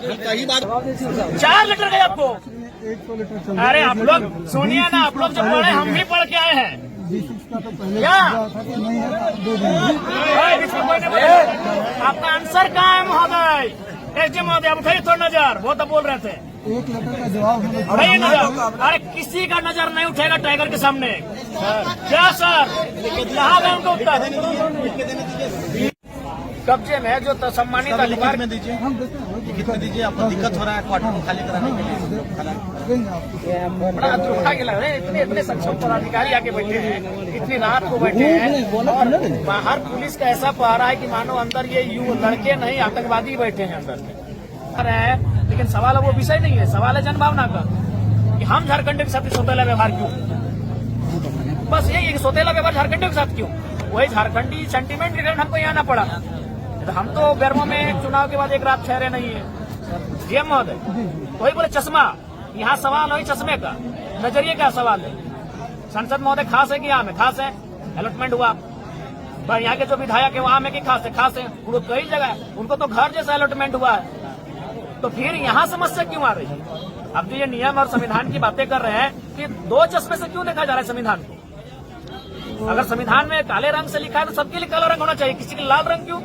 कई बार 4 लीटर गए आपको। अरे आप लोग सुनिए ना, आप लोग जब पढ़े हम भी पढ़ के आए हैं क्या? आपका आंसर कहाँ है महोदय? एसडी महोदय आप उठाइए थोड़ा नजर, वो तो बोल रहे थे 1 लीटर का जवाब उठाइए नजर। अरे किसी का नजर नहीं उठेगा टाइगर के सामने। क्या सर कहाँ गए उनको उत्तर? कब्जे में जो सम्मानित अधिकार में दीजिए, लिखित में दीजिए। आपको दिक्कत हो रहा है क्वार्टर को खाली कराने के लिए? बड़ा दुखा के लग रहा है। इतने सक्षम पदाधिकारी आके बैठे हैं, इतनी रात को बैठे हैं और बाहर पुलिस का ऐसा पहरा है कि मानो अंदर ये लड़के नहीं आतंकवादी बैठे हैं अंदर में। लेकिन सवाल वो विषय नहीं है, सवाल है जनभावना का कि हम झारखंड के साथ सौतेला व्यवहार क्यों? बस यही है कि सौतेला व्यवहार झारखंड के साथ क्यों? वही झारखंडी सेंटीमेंट के कारण हमको यहाँ आना पड़ा। तो हम तो बेरमो में चुनाव के बाद एक रात ठहरे नहीं है। डीएम महोदय वही बोले चश्मा, यहाँ सवाल वही चश्मे का, नजरिए का सवाल है। संसद महोदय खास है कि आम है? खास है। अलॉटमेंट हुआ, पर यहाँ के जो विधायक है वो आम है कि खास है? खास है। उनको कई जगह है, उनको तो घर जैसा अलॉटमेंट हुआ है। तो फिर यहाँ समस्या क्यों आ रही है? अब तो ये नियम और संविधान की बातें कर रहे हैं कि 2 चश्मे से क्यों देखा जा रहा है संविधान को? अगर संविधान में काले रंग से लिखा है तो सबके लिए काला रंग होना चाहिए, किसी के लाल रंग क्यों?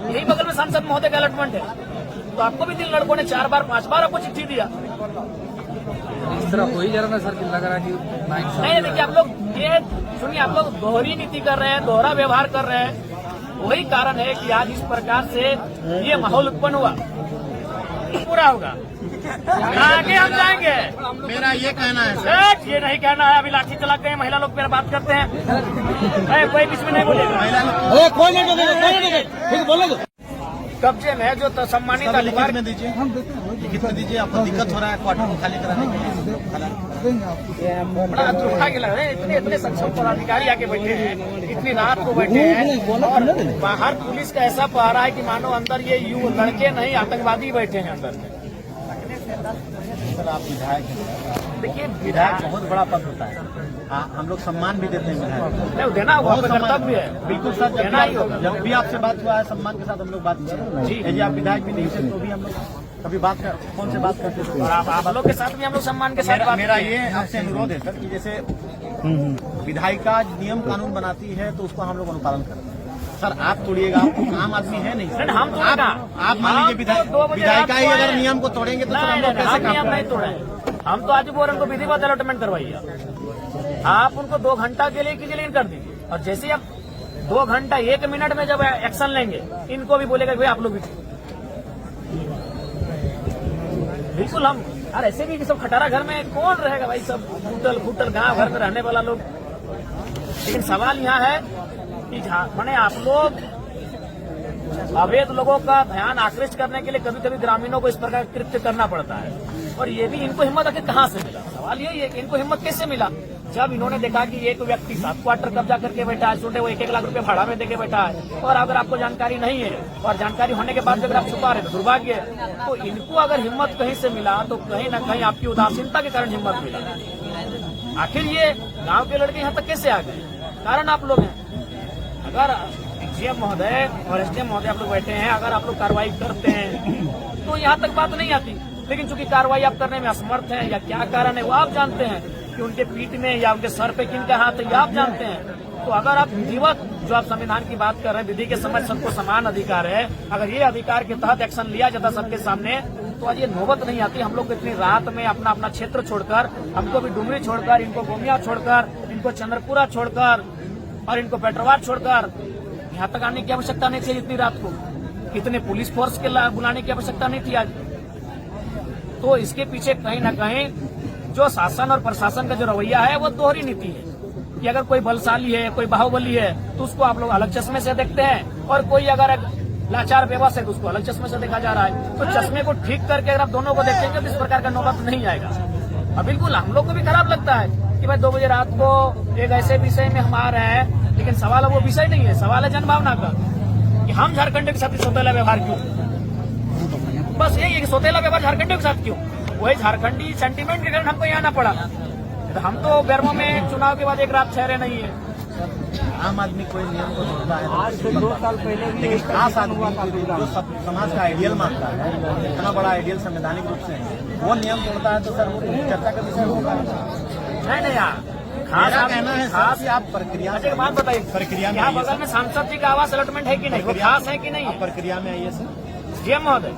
यही बगल में सांसद महोदय का अलॉटमेंट है, तो आपको भी 3 लड़कों ने 4 बार 5 बार आपको चिट्ठी दिया। इस तरह कोई जरा ना सर लग रहा है कि नहीं, देखिए आप लोग ये सुनिए, आप लोग दोहरी नीति कर रहे हैं, दोहरा व्यवहार कर रहे हैं। वही कारण है कि आज इस प्रकार से ये माहौल उत्पन्न हुआ। पूरा होगा, आगे हम जाएंगे। मेरा ये कहना है सर, ये नहीं कहना है। अभी लाठी चला के महिला लोग पे बात करते हैं, कोई बीच में नहीं बोलेगा। कोई नहीं बोलेगा। कब्जे में जो सम्मानित लिखित अधिकार में दीजिए, लिखित में दीजिए। आपको दिक्कत हो रहा है क्वार्टर को खाली कराने के लिए? बड़ा दुखा के लग रहा है। इतने सक्षम पदाधिकारी आके बैठे हैं, इतनी रात को बैठे हैं और बाहर पुलिस का ऐसा पहरा है कि मानो अंदर ये लड़के नहीं आतंकवादी बैठे हैं अंदर में। सर आप विधायक हैं, देखिए विधायक बहुत बड़ा पद होता है। हम लोग सम्मान भी देते हैं विधायक, नहीं देना होगा, कर्तव्य है। बिल्कुल सर। देना ही होगा। जब भी आपसे बात हुआ है सम्मान के साथ हम लोग बात किए जी। यदि आप विधायक भी नहीं थे तो भी हम लोग कभी बात कर फोन से बात करते थे, और आप लोग के साथ भी हम लोग सम्मान के साथ बात। मेरा ये आपसे अनुरोध है सर कि जैसे विधायिका नियम कानून बनाती है तो उसको हम लोग अनुपालन करते हैं। सर आप तोड़िएगा, आप आम आदमी है नहीं सर। हम तो आप मान लीजिए विधायिका ही अगर नियम को तोड़ेंगे तो हम लोग कैसे काम नियम नहीं तोड़े। हम तो आज बोल रहे हैं उनको विधिवत अलॉटमेंट करवाइए। आप उनको 2 घंटा के लिए कीजिए, लेकिन कर दीजिए। और जैसे ही आप 2 घंटा 1 मिनट में जब एक्शन लेंगे, इनको भी बोलेगा भाई आप लोग भी बिल्कुल। हम यार ऐसे भी सब खटारा घर में कौन रहेगा भाई, सब फूटल फूटल गांव घर में रहने वाला लोग। लेकिन सवाल यहाँ है कि मैंने आप लोग अवैध लोगों का ध्यान आकृष्ट करने के लिए कभी कभी ग्रामीणों को इस प्रकार कृत्य करना पड़ता है। और ये भी इनको हिम्मत आखिर कहाँ से मिला? सवाल यही है कि इनको हिम्मत कैसे मिला? जब इन्होंने देखा कि एक व्यक्ति 7 क्वार्टर कब्जा करके बैठा है, छोटे वो 1-1 लाख रुपए भाड़ा में देके बैठा है, और अगर आपको जानकारी नहीं है और जानकारी होने के बाद अगर आप छुपा रहे तो दुर्भाग्य है। तो इनको अगर हिम्मत कहीं से मिला तो कहीं न कहीं आपकी उदासीनता के कारण हिम्मत मिला। आखिर ये गाँव के लड़के यहाँ तक कैसे आ गए? कारण आप लोग हैं। अगर डीएम महोदय और एसडीएम महोदय आप लोग बैठे हैं, अगर आप लोग कार्रवाई करते हैं तो यहाँ तक बात नहीं आती। लेकिन चूंकि कार्रवाई आप करने में असमर्थ हैं या क्या कारण है वो आप जानते हैं, कि उनके पीठ में या उनके सर पे किनका हाथ है ये आप जानते हैं। तो अगर आप विधिवत जो आप संविधान की बात कर रहे हैं, विधि के समझ सबको समान अधिकार है, अगर ये अधिकार के तहत एक्शन लिया जाता सबके सामने तो आज ये नौबत नहीं आती। हम लोग इतनी रात में अपना अपना क्षेत्र छोड़कर, हमको भी डुमरी छोड़कर, इनको गोमिया छोड़कर, इनको चंद्रपुरा छोड़कर और इनको पेट्रोवार छोड़कर यहाँ तक आने की आवश्यकता नहीं थी। इतनी रात को इतने पुलिस फोर्स के बुलाने की आवश्यकता नहीं थी आज। तो इसके पीछे कहीं न कहीं जो शासन और प्रशासन का जो रवैया है वो दोहरी नीति है कि अगर कोई बलशाली है, कोई बाहुबली है तो उसको आप लोग अलग चश्मे से देखते हैं, और कोई अगर लाचार बेबस है तो उसको अलग चश्मे से देखा जा रहा है। तो चश्मे को ठीक करके अगर आप दोनों को देखेंगे तो इस प्रकार का नौबत नहीं आएगा। और बिल्कुल हम लोग को भी खराब लगता है कि भाई 2 बजे रात को एक ऐसे विषय में हम आ रहे हैं, लेकिन सवाल वो विषय नहीं है, सवाल है जनभावना का कि हम झारखंड के साथ सौतेला व्यवहार क्यों? बस यही है कि सौतेला व्यवहार झारखंड के साथ क्यों? वही झारखंडी सेंटीमेंट के कारण हमको यहाँ आना पड़ा। हम तो बेरमो में चुनाव के बाद एक रात ठहरे नहीं है। आम आदमी कोई नियम को तोड़ता है आज से 2 साल पहले भी लेकिन खास आदमी जो समाज का आइडियल मानता है, इतना बड़ा आइडियल संवैधानिक रूप से है, वो नियम तोड़ता है तो सर वो चर्चा का विषय होगा। नहीं यार, मेरा कहना है सर कि आप प्रक्रिया एक बात बताइए, प्रक्रिया में यहाँ आइए बगल में सांसद जी का आवास अलॉटमेंट है कि नहीं, वो खास है कि नहीं आप है? प्रक्रिया में आइए सर। सीएम महोदय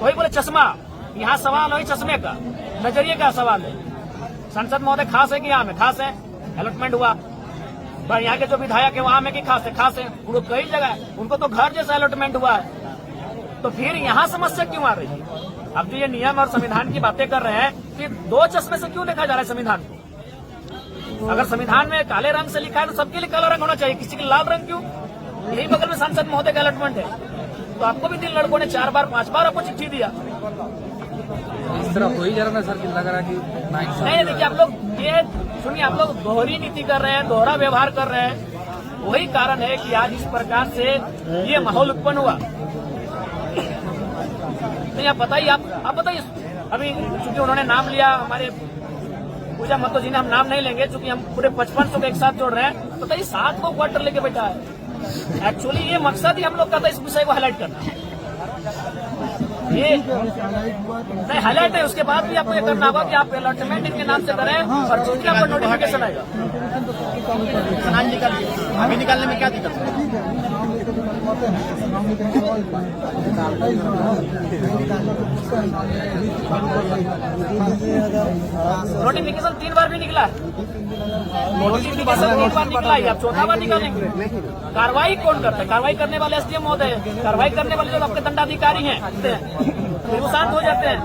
वही बोले चश्मा, यहाँ सवाल वही चश्मे का, नजरिए का सवाल है। संसद महोदय खास है कि यहाँ में खास है, अलॉटमेंट हुआ, पर यहाँ के जो विधायक है वहाँ में कि खास है, खास है, उनको कई जगह है, उनको तो घर जैसा अलॉटमेंट हुआ है, तो फिर यहाँ समस्या क्यों आ रही है? अब जो ये नियम और संविधान की बातें कर रहे हैं, फिर 2 चश्मे से क्यों लिखा जा रहा है संविधान को? अगर संविधान में काले रंग से लिखा है तो सबके लिए काला रंग होना चाहिए, किसी के लाल रंग क्यों? यही बगल में सांसद महोदय का अलॉटमेंट है, तो आपको भी 3 लड़कों ने 4 बार 5 बार आपको चिट्ठी दिया। इस तरह हो ही जा रहा है सर कि लग रहा है कि नहीं, देखिए आप लोग ये सुनिए, आप लोग दोहरी नीति कर रहे हैं, दोहरा व्यवहार कर रहे हैं, वही कारण है कि आज इस प्रकार से ये माहौल उत्पन्न हुआ। नहीं आप बताइए, आप बताइए, अभी चूंकि उन्होंने नाम लिया हमारे पूजा महतो जी ने, हम नाम नहीं लेंगे चूंकि हम पूरे 5500 को एक साथ जोड़ रहे हैं, बताइए 7 को क्वार्टर लेके बैठा है। एक्चुअली ये मकसद ही हम लोग का था इस विषय को हाईलाइट करना, ये नहीं हाईलाइट है, उसके बाद भी आपको ये करना होगा कि आप अलॉटमेंट इनके नाम से करें और चूंकि आपको नोटिफिकेशन आएगा। सनान जी का अभी निकालने में क्या दिक्कत है? नोटिफिकेशन 3 बार भी निकला है, नोटिफिकेशन 3 बार निकला है, आप 4था बार निकालेंगे। कार्रवाई कौन करता है? कार्रवाई करने वाले एसडीएम महोदय, कार्रवाई करने वाले जो आपके दंडाधिकारी हैं फिर वो शांत हो जाते हैं।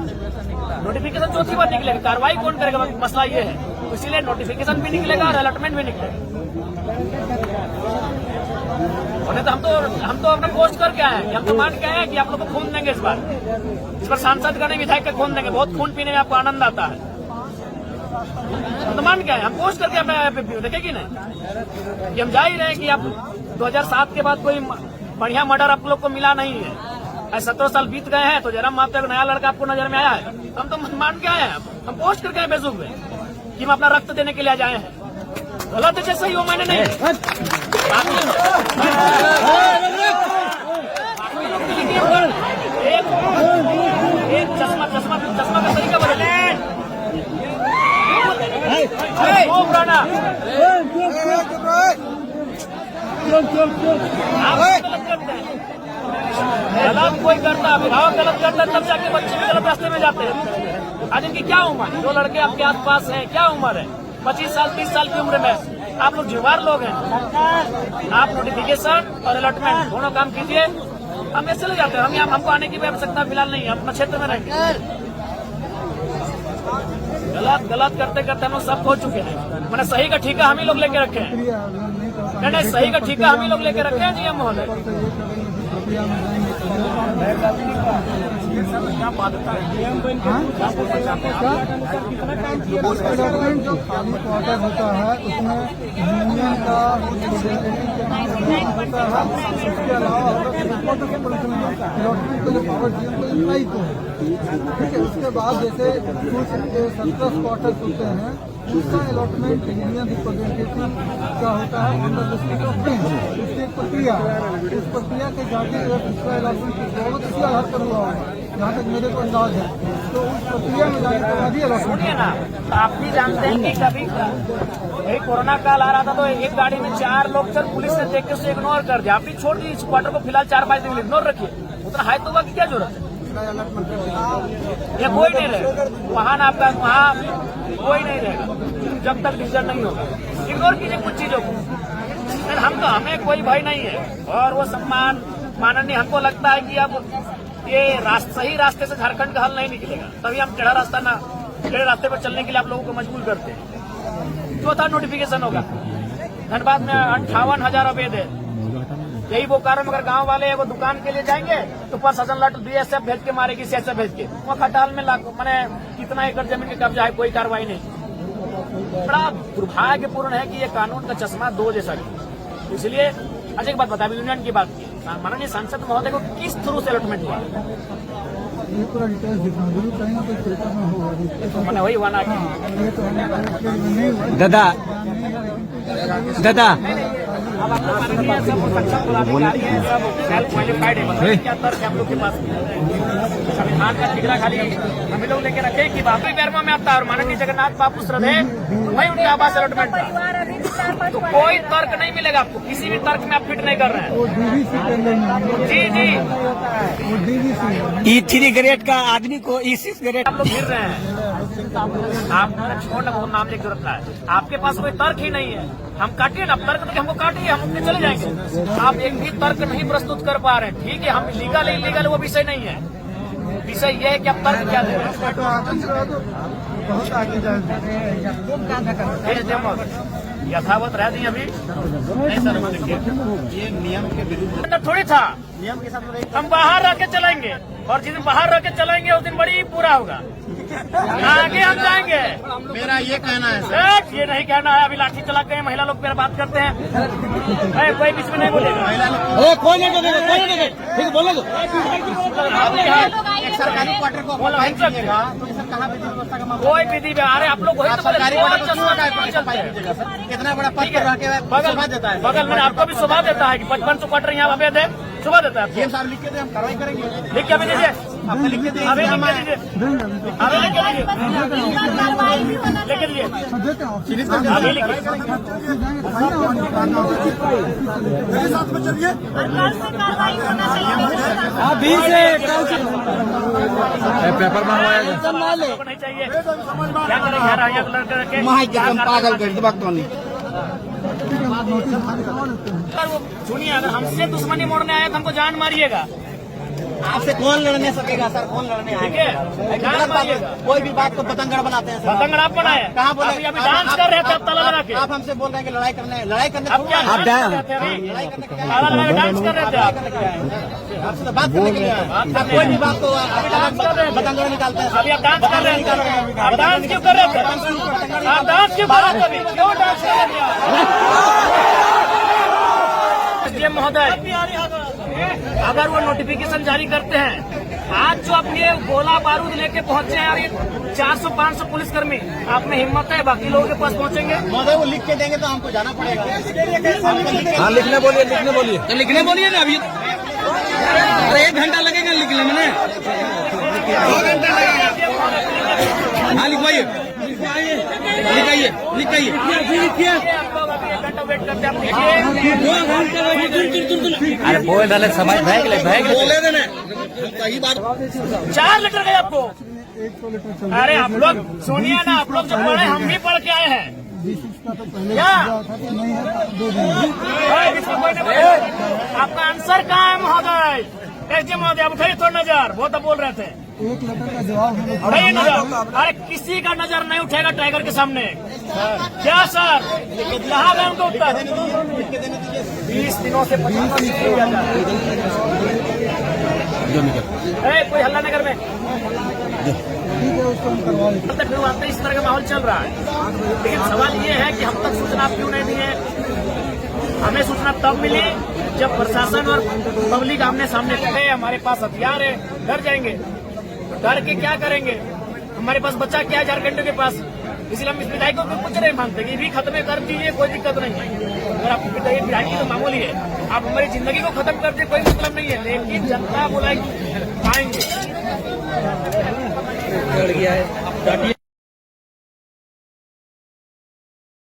नोटिफिकेशन 4थी बार निकलेगा, कार्रवाई कौन करेगा? मसला ये है, इसीलिए नोटिफिकेशन भी निकलेगा और अलॉटमेंट भी निकलेगा। तो हम तो अपना पोस्ट करके आए हैं, हम तो मान के आए हैं कि आप लोग को खून देंगे इस बार सांसद का नहीं विधायक का खून देंगे, बहुत खून पीने में आपको आनंद आता है, हम तो मान के आए, हम पोस्ट करके अपने देखे कि नहीं कि हम जा ही रहे हैं कि आप 2007 के बाद कोई बढ़िया मर्डर आप लोग को मिला नहीं है, 17 साल बीत गए हैं, तो जरा माप तक नया लड़का आपको नजर में आया है, हम तो मान के आए हैं, हम पोस्ट करके आए फेसबुक में कि हम अपना रक्त देने के लिए जाए हैं। गलत है सही हो मैंने नहीं, एक चश्मा का तरीका बदले पुराना आप गलत करते हैं, गलत कोई करता, अभिभावक गलत करता है तब जाके बच्चे भी गलत रास्ते में जाते हैं। आज इनकी क्या उम्र है? 2 लड़के आपके आसपास हैं, क्या उम्र है? 25 साल 30 साल की उम्र में आप लोग जुवार लोग हैं, आप नोटिफिकेशन और अलॉटमेंट दोनों काम कीजिए, हम ऐसे चले जाते हैं, हम यहाँ हमको आने की भी आवश्यकता फिलहाल नहीं है, अपना क्षेत्र में रहेंगे। गलत करते करते हम लोग सब खो चुके हैं, मैंने सही का ठीका हम ही लोग लेके रखे हैं, नहीं सही का ठीका हम ही लोग लेके रखे हैं जी महोदय। क्या बात है जो खाली क्वार्टर होता है उसमें यूनियन का होता है, उसके अलावा अलॉटमेंट को जो पावर डीएम को इतना तो है, ठीक है। उसके बाद जैसे कुछ 17 क्वार्टर होते हैं, उसका अलॉटमेंट यूनियन रिप्रेजेंटेटिव का होता है अंडर डिस्ट्रिक्ट ऑफ उसकी एक प्रक्रिया है, इस प्रक्रिया के जाके उसका अलॉटमेंट बहुत इसी आधार पर हुआ है, जहाँ तक मेरे को अंदाज है, तो उस प्रक्रिया में जाने के बाद ही अलॉटमेंट ना। तो आप भी जानते हैं कि कभी यही कोरोना काल आ रहा था तो एक गाड़ी में 4 लोग सर पुलिस ने देख के उसे इग्नोर कर दिया, आप भी छोड़ दी इस क्वार्टर को फिलहाल 4-5 दिन इग्नोर रखिए, उतना हाई तो की क्या जरूरत है? ये कोई नहीं रहेगा वहाँ ना, आपका वहाँ कोई नहीं रहेगा जब तक डिसीजन नहीं होगा, इग्नोर कीजिए कुछ चीजों को। हम तो हमें कोई भय नहीं है और वो सम्मान माननीय, हमको लगता है कि अब ये सही रास्ते से झारखंड का हल नहीं निकलेगा, तभी हम टेढ़ा रास्ते पर चलने के लिए आप लोगों को मजबूर करते हैं। 4था नोटिफिकेशन होगा, धनबाद में 58,000 अवैध है, यही वो कारण अगर गांव वाले वो दुकान के लिए जाएंगे तो प्रशासन लट बीएसएफ भेज के मारेगी, सीएसएफ भेज के, वो खटाल में मैंने कितना एकड़ जमीन के कब्जा है, कोई कार्रवाई नहीं। बड़ा दुर्भाग्यपूर्ण है कि ये कानून का चश्मा 2 जैसा है। इसलिए अच्छा एक बात बता, यूनियन की बात की, माननीय सांसद महोदय को किस थ्रू से अलॉटमेंट हुआ? पूरा डिटेल्स दिखा जरूर कहीं ना कोई पेपर में होगा, मैंने वही वाना दादा अब आप लोग मानेंगे सब सक्षम पदाधिकारी हैं, सब सेल्फ क्वालिफाइड है, बताइए क्या तर्क है आप लोग के पास? संविधान का ठिकरा खाली हम लोग लेके रखे कि बापरी पैरमा में आता है और माननीय जगन्नाथ बापू श्रद्धे वही उनका आवास अलॉटमेंट था। तो कोई तर्क नहीं मिलेगा आपको, किसी भी तर्क में आप फिट नहीं कर रहे हैं। वो डीवीसी के अंदर जी जी, वो डीवीसी E3 ग्रेड का आदमी को E6 ग्रेड आप लोग गिर रहे हैं। आप छोड़ ना, वो नाम लेके जरूरत है, आपके पास कोई तर्क ही नहीं है। हम काटिए ना, तर्क तो हमको काटिए, हम अपने चले जाएंगे। आप एक भी तर्क नहीं प्रस्तुत कर पा रहे हैं, ठीक है, हम लीगल इलीगल वो विषय नहीं है। विषय ये है कि आप तर्क क्या दे रहे हैं। बहुत आगे जाएगा। यथावत रह दी अभी नहीं सर, देखिए ये नियम के विरुद्ध, थोड़ी था। नियम के साथ में हम बाहर रह के चलेंगे और जिस दिन बाहर रह के चलेंगे उस दिन बड़ी बुरा होगा। आगे हम जाएंगे। मेरा ये कहना है सर, ये नहीं कहना है, अभी लाठी चला गए महिला लोग पर बात करते हैं। कोई बीच में नहीं बोलेगा। महिला लोग कोई नहीं देगा, कोई नहीं देगा, ठीक बोलो तो। एक सरकारी क्वार्टर को ऑक्युपाई कीजिएगा तो सर कहाँ विधि व्यवस्था का मामला? कोई विधि व्यवहार है, आप लोग वही आप तो बोले, सरकारी कौन क्वार्टर को चश्मा क्यों डाल के ऑक्युपाई चलते हैं? कीजिएगा सर? कितना बड़ा पद ठीक पर रह के है, शोभा देता है। बगल में आपको भी शोभा देता है कि 55 क्वार्टर यहाँ अवैध है, शोभा देता है आपको। सीएम साहब लिख के दे, हम कार्रवाई करेंगे। लिख के अभी दीजिए, आपको लिख के अभी दीजिए, लिख हम के दीजिए, अभी लिख के दीजिए, लिख के दीजिए, देते हैं अभी लिख के मेरे साथ में चलिए। अभी से पेपर मंगवाया आपको नहीं चाहिए। क्या करेंगे यार, यहाँ लड़के रखे पागल कर दे बात नहीं। सुनिए, अगर हमसे दुश्मनी मोड़ने आए तो हमको जान मारिएगा, आपसे कौन लड़ने सकेगा सर? कौन लड़ने ठीक आएगा? है? जान गलत बात है। मारिएगा। कोई भी बात को पतंगड़ बनाते हैं सर। पतंगड़ आप बनाए, कहाँ बोले? अभी डांस कर रहे थे आप ताला लगा के। आप हमसे बोल रहे हैं कि लड़ाई करने अब क्या थोड़ा डांस आए। कर रहे थे अभी? ताला लगा के डांस कर रहे थे आप। आपसे तो बात करने के लिए आए हैं। आप कोई भी बात को पतंगड़ निकालते हैं। अभी आप डांस कर रहे थे, आप डांस क्यों कर रहे थे? आप डांस क्यों कर रहे थे? अभी क्यों डांस कर रहे थे? डीएम महोदय, अगर वो नोटिफिकेशन जारी करते हैं, आज जो अपने गोला बारूद लेके पहुंचे हैं यार, ये 400-500 पुलिसकर्मी, आप में हिम्मत है बाकी लोगों के पास पहुंचेंगे? महोदय वो लिख के देंगे तो हमको जाना पड़ेगा। हाँ, लिखने बोलिए, लिखने बोलिए। तो लिखने बोलिए ना अभी। अरे 1 घंटा लगेगा लिखने में। हाँ लिखवाइए, लिखाइए, लिखाइए। आप लोग अभी 1 घंटा वेट करते हैं, आप लिखिए। अरे बोल डाले समय बोले देना। 4 लीटर गए आपको। 100 लीटर चल अरे आप लोग सुनिए ना, आप लोग जो पढ़े हम भी पढ़ के आए हैं। D6 का तो पहले क्या? था कि नहीं है, दे देंगे। आपका आंसर कहाँ है महोदय? एसडीएम महोदय, आप उठाइए थोड़ा नजर, वो तो बोल रहे थे। 1 लीटर का जवाब हम लोग उठाइए नजर। अरे किसी का नजर नहीं उठेगा टाइगर के सामने। क्या सर, कहाँ गए उनका उत्तर? 20 दिनों से 50 किया जा रहा है। कोई हल्ला नगर में ठीक है, उसको हम करवा लेंगे। तब तक फिर वहाँ पे इस तरह का माहौल चल रहा है। लेकिन सवाल ये है कि हम तक सूचना आप क्यों नहीं दिए? हमें सूचना तब मिली जब प्रशासन और पब्लिक आमने सामने थे। हमारे पास हथियार है, डर जाएंगे, डर के क्या करेंगे? हमारे पास बच्चा क्या है झारखंड के पास, इसलिए हम इस विधायकों को कुछ नहीं मांगते कि भी खत्म कर दीजिए, कोई दिक्कत नहीं है। अगर आपको विधायकी तो मामूली है, आप हमारी जिंदगी को खत्म कर दे, कोई मतलब नहीं है। लेकिन जनता बोला पाएंगे।